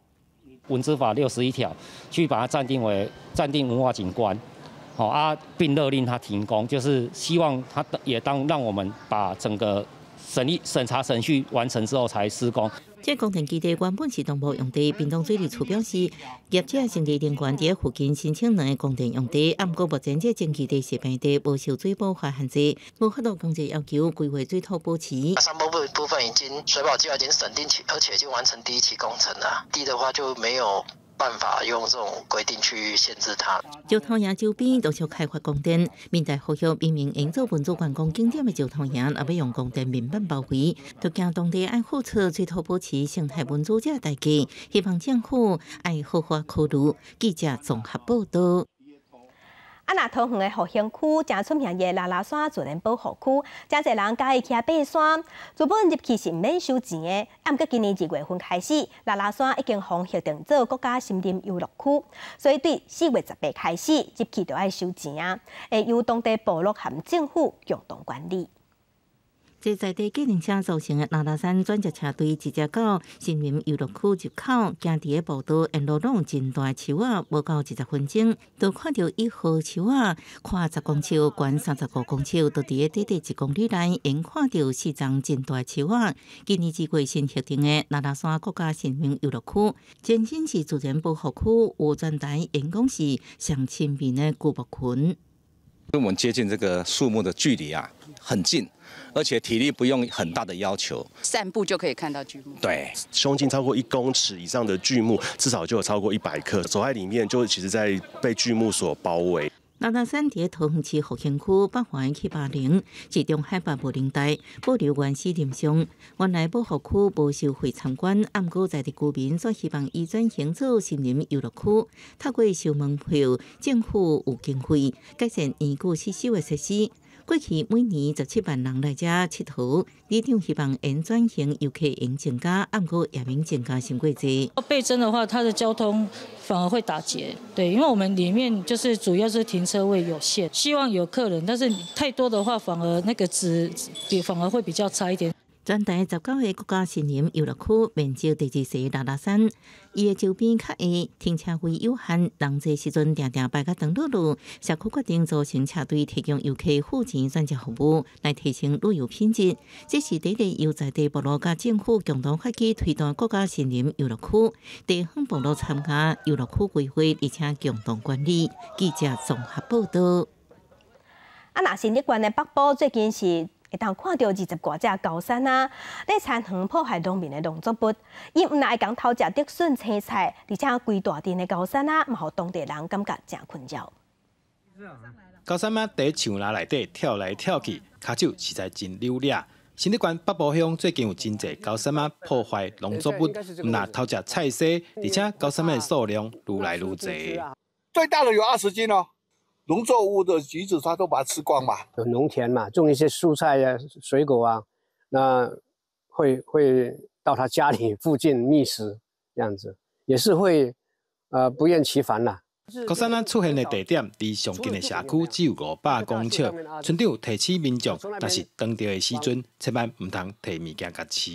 文资法61条去把它暂定文化景观，并勒令他停工，就是希望他也让我们把整个审查程序完成之后才施工。这工程基地原本是动保用地，屏东水利处表示，业者成立人员伫附近申请2个工程用地，不过目前这种基地设备地无受水保法限制，无法度强制要求规划水土保持。山坡部分已经水保计划已经审定起，而且已经完成第1期工程了。地的话就没有办法用这种规定去限制它。石头岩周边陆续开发供电，民代呼吁明明营造文资观光景点的石头岩，也要用供电面板包围，就惊当地爱付出水土保持生态文资这代价，希望政府爱好好考虑。记者综合报道。那桃园的复兴区正出名的拉拉山自然保护区，真侪人家己去爬山。原本入去是免收钱的，不过今年2月份开始，拉拉山已经封核定做国家森林游乐区，所以对4月18开始入去就要收钱，会由当地部落和政府共同管理。这在地计程车造成的拉拉山转接车队直接到森林游乐区入口，行伫个步道沿路拢真大树仔，无到20分钟，就看到1号树仔，宽10公尺、悬35公尺，就伫个短短1公里内，沿看到4丛真大树仔。今年2月新核定的拉拉山国家森林游乐区，前身是自然保护区，乌泉台沿讲是上亲民的古木群。我们接近这个树木的距离很近，而且体力不用很大的要求，散步就可以看到巨木。对，胸径超过1公尺以上的巨木，至少就有超过100克，走在里面就其实在被巨木所包围。拉拉山伫桃园市复兴区北环780，是中海拔无林带保留原始林上。原来保护区无收费参观，不过在地居民则希望移转行做森林游乐区，透过收门票，政府有经费改善已故失修的设施。过去每年17万人来这佚佗，里长希望沿转型游客营增加，不过也免增加新贵济。倍增的话，它的交通反而会打结，对，因为我们里面就是主要是停车位有限，希望有客人，但是太多的话，反而那个质反而会比较差一点。全台19个国家森林游乐区面积第2小拉拉山，伊的周边较下，停车位有限，人济时阵常常排到长路路。社区决定组成车队，提供游客付钱转接服务，来提升旅游品质。这是第一由在地部落甲政府共同发起推动国家森林游乐区，地方部落参加游乐区规划，而且共同管理。记者综合报道。那新竹县的北部最近是会当看到20多只高山咧残垣破坏农民的农作物，伊唔但会讲偷食竹笋青菜，而且规大阵的高山嘛，互当地人感觉真困扰。高山仔伫树林内底跳来跳去，骹手实在真溜俩。新竹县北部乡最近有真侪高山仔破坏农作物，唔但偷食菜蔬，而且高山仔的数量愈来愈侪。最大的有20斤哦。农作物的橘子，它都把它吃光嘛。有农田嘛，种一些蔬菜啊、水果啊，那会到他家里附近觅食，这样子也是会不厌其烦啦。高山仔出现的地点离上近的社区只有500公尺，村长提醒民众，但是当地的时阵，千万唔通摕物件甲吃。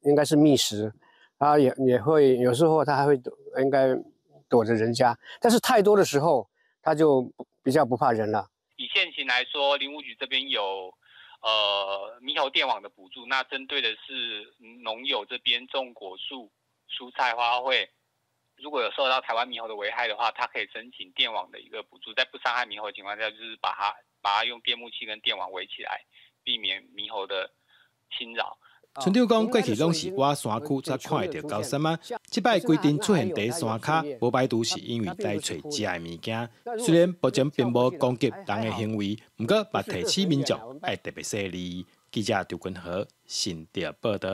应该是觅食，他也会有时候他还会应该躲着人家，但是太多的时候。他就比较不怕人了。以现行来说，林务局这边有猕猴电网的补助，那针对的是农友这边种果树、蔬菜、花卉，如果有受到台湾猕猴的危害的话，他可以申请电网的一个补助，在不伤害猕猴的情况下，就是把它用电木器跟电网围起来，避免猕猴的侵扰。村长讲，过去拢是挖山区才看会到高山仔，即摆规定出现伫山骹，无排除是因为来找食的物件。虽然目前并无攻击人的行为，不过也提醒民众要特别细腻。记者刘君豪新竹报道。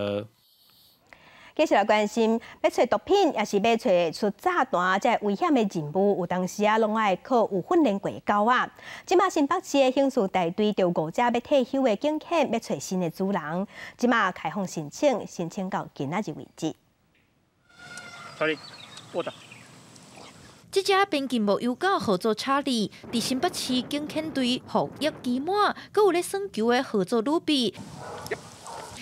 继续来关心，要找毒品，也是要找出炸弹，这危险的任务，有当时拢爱靠有训练过的狗仔。即马新北市的刑事大队着5只要退休的警犬，要找新的主人。即马开放申请到今仔日为止。这只边境牧羊狗合作查理，伫新北市警犬队服役期满，佮有咧耍球的合作鲁比。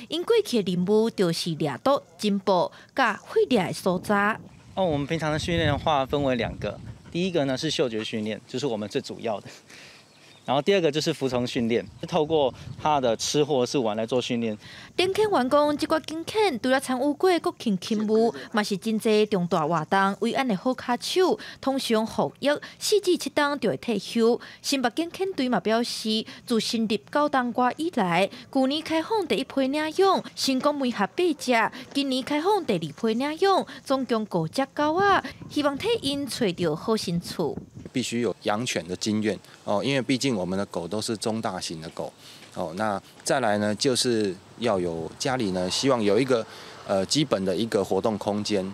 因过去的任务就是掠夺、侦捕、甲毁掠的所在。我们平常的训练的话分为2个，第一个呢是嗅觉训练，就是我们最主要的。然后第二个就是服从训练，透过他的吃或是玩来做训练。丁肯员工这个警犬除了参与过国庆勤务，嘛是真侪重大活动为安的好卡手，通常服役4至7天就会退休。新北警犬队嘛表示，自成立9冬瓜以来，去年开放第1批领养，成功每盒8只，今年开放第2批领养，总共5只狗仔，希望替因找到好新厝。必须有养犬的经验哦，因为毕竟我们的狗都是中大型的狗哦。那再来呢，就是要有家里呢，希望有一个基本的一个活动空间。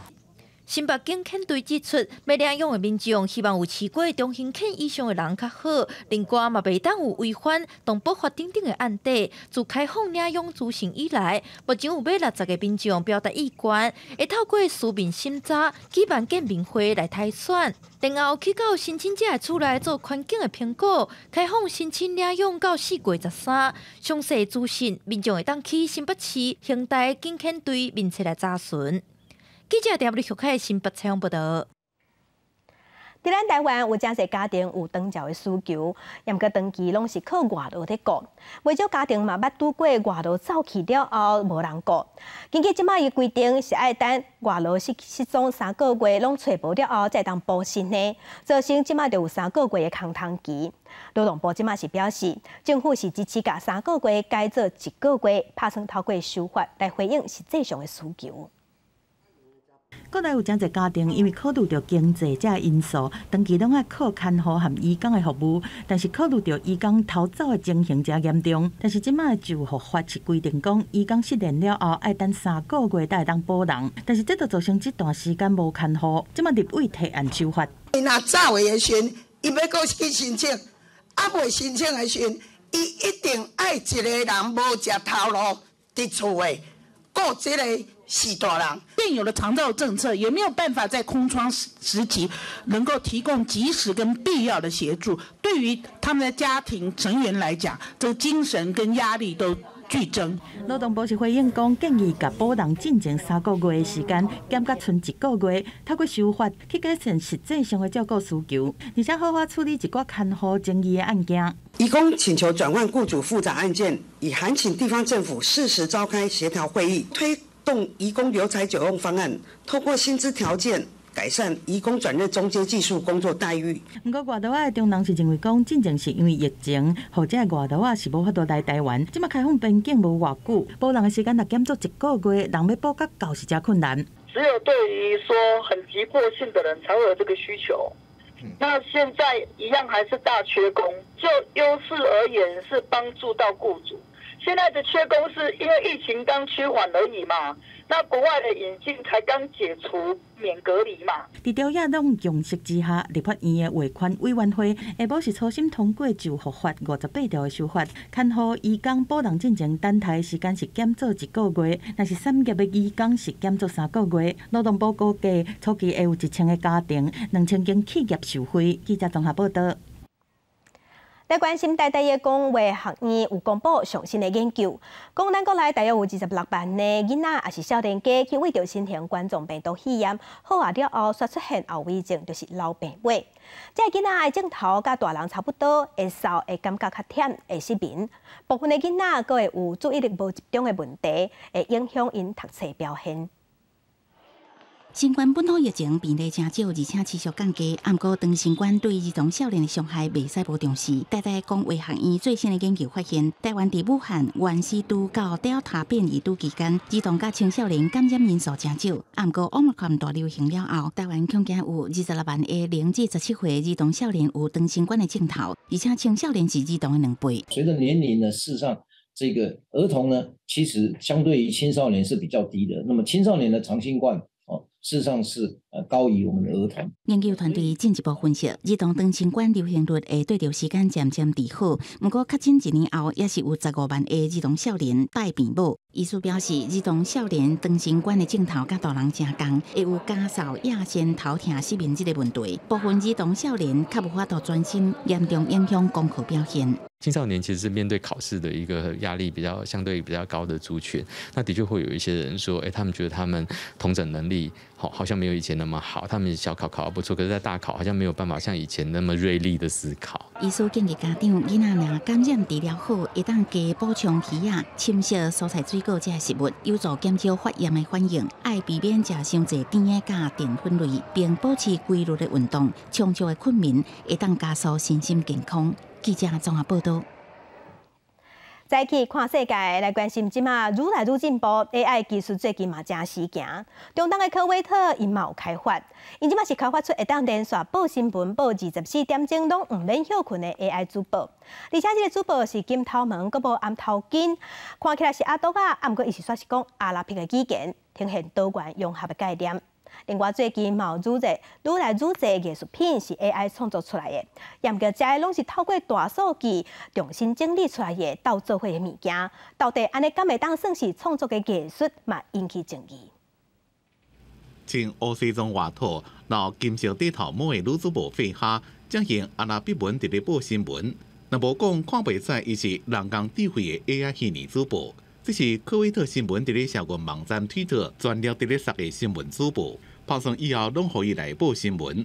新北警犬队指出，要领养的民众希望有饲过中型犬以上的人较好，另外嘛袂当有违反动保法等等的案底。自开放领养咨询以来，目前有60个民众表达意见，会透过书面审查举办见面会来筛选，然后去到申请者的厝内做环境的评估，开放申请领养到4月13。详细资讯，民众会当去新北市恒大警犬队面册来查询。记者电台台新北采访报道。伫咱台湾有真侪家庭有长照的需求，也毋过长期拢是靠外劳在顾。袂少家庭嘛捌拄过外劳走去了后无人顾。根据即摆伊规定是爱等外劳失踪3个月，拢找无了后才当补薪呢，造成即摆就有3个月的空窗期。劳动部即摆是表示，政府是支持甲3个月改做1个月，打算透过修法来回应实际上的需求。国内有真侪家庭，因为考虑到经济这因素，长期拢爱靠看护和移工的服务，但是考虑到移工逃走的情形真严重，但是即摆就护法是规定讲，移工失联了后爱等3个月才会当补人，但是这就造成这段时间无看护，即摆立委提案修法。若走的时阵，伊要搁去申请，未申请的时阵，伊一定爱一个人无食头路伫厝的，顾这个。是大人，现有的长照政策也没有办法在空窗时期能够提供及时跟必要的协助，对于他们的家庭成员来讲，这个精神跟压力都剧增。劳动部是回应讲，建议甲保人进前3个月的时间减到剩1个月，透过修法去改善实际上的照顾需求，而且好好处理一寡看护争议的案件。移工请求转换雇主复杂案件，已函请地方政府适时召开协调会议，推动移工留才久用方案，透过薪资条件改善移工转任中阶技术工作待遇。不过外劳的中人是认为讲，进前是因为疫情，或者外劳是无法度来台湾，即马开放边境无偌久，补人的时间也减做1个月，人要补到到是真困难。只有对于说很急迫性的人才会有这个需求。那现在一样还是大缺工，就优势而言是帮助到雇主。现在的缺工是因为疫情刚趋缓而已嘛，那国外的引进才刚解除免隔离嘛。在朝野党共识之下，立法院的汇款委员会下晡是初审通过就护法58条的修法，看护移工补人进前等待时间是减做1个月，但是产业的移工是减做3个月。劳动部估计初期会有1000个家庭，2000间企业受惠。记者综合报道。来关心台大的公卫学院有公布上新的研究，讲咱国内大约有26万的囡仔，也是少年家去为着新型冠状病毒肺炎，好啊了后却出现后遗症，就是老病尾。这囡仔的镜头甲大人差不多，会瘦，会感觉较忝，会失眠。部分的囡仔佫会有注意力无集中的问题，会影响因读册表现。新冠本土疫情病例真少，而且持续降低。不过，长新冠对儿童少年的伤害袂使无重视。台大公卫学院最新的研究发现，台湾伫武汉、原始株到Delta变异株期间，儿童甲青少年感染人数真少。不过，Omicron大流行了后，台湾恐惊有26万个0至17岁儿童少年有长新冠的症头，而且青少年是儿童的2倍。随着年龄呢，事实上这个儿童呢，其实相对于青少年是比较低的。那么青少年的长新冠事实上是高于我们的儿童。研究团队进一步分析，儿童长新冠流行率会对着时间渐渐递好，不过确诊1年后，也是有15万个儿童少年带病母。医师表示，儿童少年长新冠的症头甲大人正共，会有家扫、夜先、头痛、失眠这个问题。部分儿童少年较无法度专心，严重影响功课表现。青少年其实是面对考试的一个压力相对比较高的族群，那的确会有一些人说，他们觉得他们统整能力好像没有以前那么好。他们小考考得不错，可是在大考好像没有办法像以前那么锐利的思考。医师建议家长囡仔若感染治疗好，会当加补充鱼啊、深色蔬菜水果这食物，有助减少发炎的反应。爱避免食伤济甜的甲淀粉类，并保持规律的运动。充足的睡眠会当加速身心健康。记者综合报道。早起看世界，来关心即马愈来愈进步 AI 技术最近嘛正时行。中东的科威特因嘛有开发，因即马是开发出会当连续报新闻报24点钟拢唔免休困的 AI 主播，而且这个主播是金头毛，佮无暗头巾，看起来是阿多啊，啊毋过伊是算是讲阿拉伯的语言，呈现多元融合的概念。另外，最近嘛有愈来愈侪艺术品是 AI 创作出来的，也毋过这拢是透过大数据重新整理出来的斗做伙的物件，到底安尼敢会当算是创作的艺术，嘛引起争议。穿乌西装外套，然后金色戴头帽的女主播费哈，展现阿拉伯文伫咧报新闻。若无讲看袂出伊是人工智慧的 AI 虚拟主播。这是科威特新闻伫咧社群网站推特专业伫咧杀的新闻主播，拍算以后拢可以来报新闻。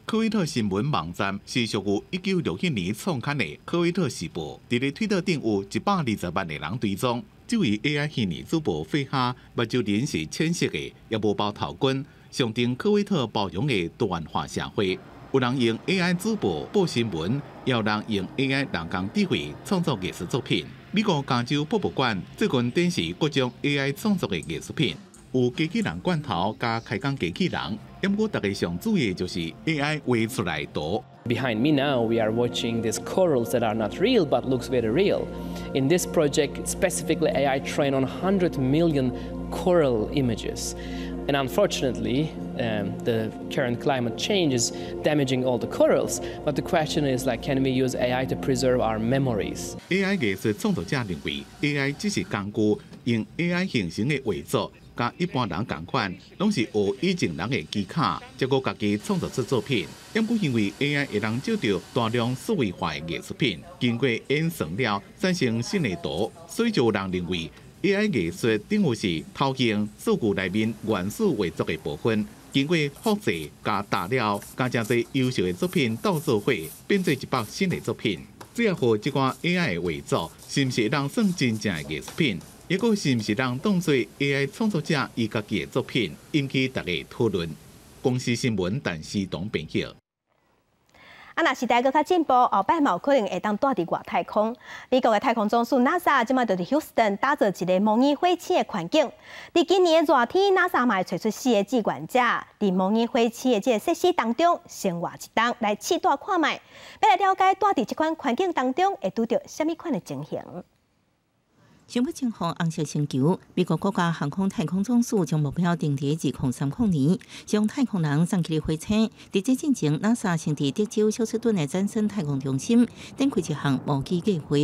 科威特新闻网站是属于1967年创刊的科威特时报，伫咧推特顶有120万的人追踪。这位 AI 虚拟主播费哈，目睭脸是浅色的，也无包头巾，象征科威特包容的多元化社会。有人用 AI 主播报新闻，也有人用 AI 人工智慧创作艺术作品。美国加州博物馆最近展示各种 AI 创作的艺术品，有机器人罐头加开讲机器人。不过大家上注意的就是 AI 画出来图。Behind me now, we are watching these corals that are not real but looks very real. In this project, specifically AI trained on 100 million coral images. And unfortunately, the current climate change is damaging all the corals. But the question is, like, can we use AI to preserve our memories? AI 艺术创作者认为 ，AI 只是工具，用 AI 形成的画作。甲一般人同款，拢是学以前人的技巧，结果家己创作出作品。因不因为 AI 会当找到大量数位化的艺术品，经过演算了产生新的图，所以就有人认为 AI 艺术等于是偷用数据内面原始画作的部分，经过复制加大料，加真侪优秀的作品斗做伙，变做一部新的作品。最后，这款 AI 的画作是毋是当算真正的艺术品？结果是毋是当当作 AI 创作者伊家己的作品，引起大家讨论。公司新闻陈思彤编辑。若时代搁较进步，后摆嘛有可能会当带伫外太空。美国的太空总署 NASA 即马就伫 Houston 打造一个模拟火星的环境。伫今年的热天 ，NASA 嘛会找出4个志愿者，伫模拟火星的这个设施当中生活一冬，来试带看卖，要来了解带伫这款环境当中会拄到什么款的情形。想要征服红色星球，美国国家航空太空总署将目标定伫2030年，将太空人送去火星。伫这进前 ，NASA 先伫德州休斯顿的詹森太空中心展开一项模拟计划。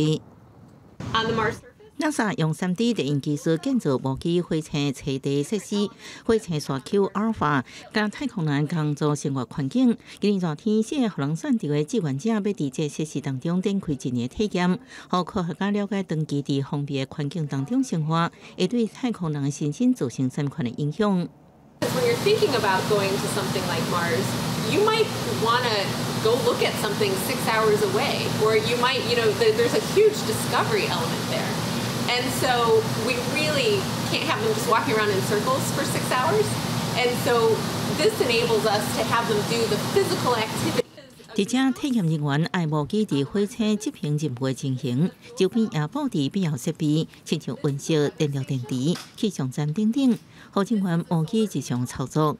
NASA 用3D 打印技术建造模拟火星测地设施，火星沙丘 Alpha， 甲太空人共做生活环境。今年热天，4个互人选择的志愿者要伫这设施当中展开1年的体验，互科学家了解长期伫封闭的环境当中生活，会对太空人的身心造成什么款的影响。When you're thinking about going to something like Mars, you might want to go look at something 6 hours away, or you might, there's a huge discovery element there. And so we really can't have them just walking around in circles for 6 hours. And so this enables us to have them do the physical activity. 而且体验人员爱模拟伫火星执行任务的情形，周边也布置必要设备，亲像温室、电力电池、气象站等等，互人员模拟日常操作。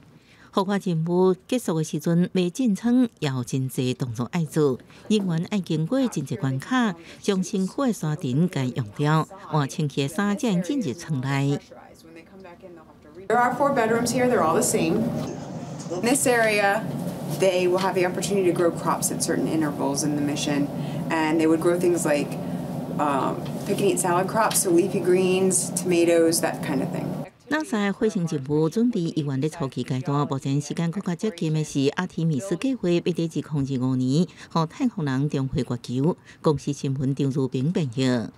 户外任务结束的时阵，未进仓也有真侪动作爱做，人员爱经过真侪关卡，将身躯的沙尘该用掉，换清气的衫才能进入舱内。There are 4 bedrooms here. They're all the same. In this area, they will have the opportunity to grow crops at certain intervals in the mission, and they would grow things like pick and eat salad crops, so leafy greens, tomatoes, that kind of thing. NASA 火星任务准备依然在初期阶段，目前时間更加接近的是阿提米斯計劃，要在2025年和太空人重回月球。公司新聞張如冰朋友。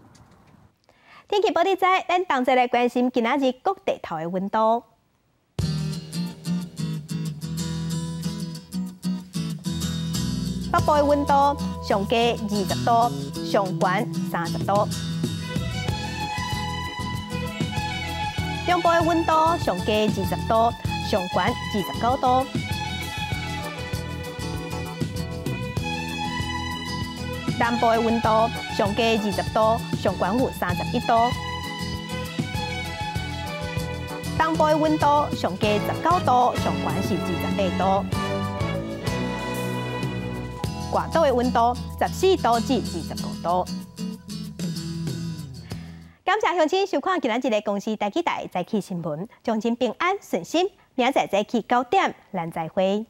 天氣報道在，咱同齊來關心今仔日各地頭的溫度。北部的溫度上低20度，上懸30度。中部的溫度上低20度，上懸29度。南部的溫度上低20度，上懸有31度。東部的溫度上低19度，上懸是28度。外島的溫度14度至25度。感謝鄉親收看今仔日的公視台記台早起新聞，將親平安順心，明仔早起9點，咱再會。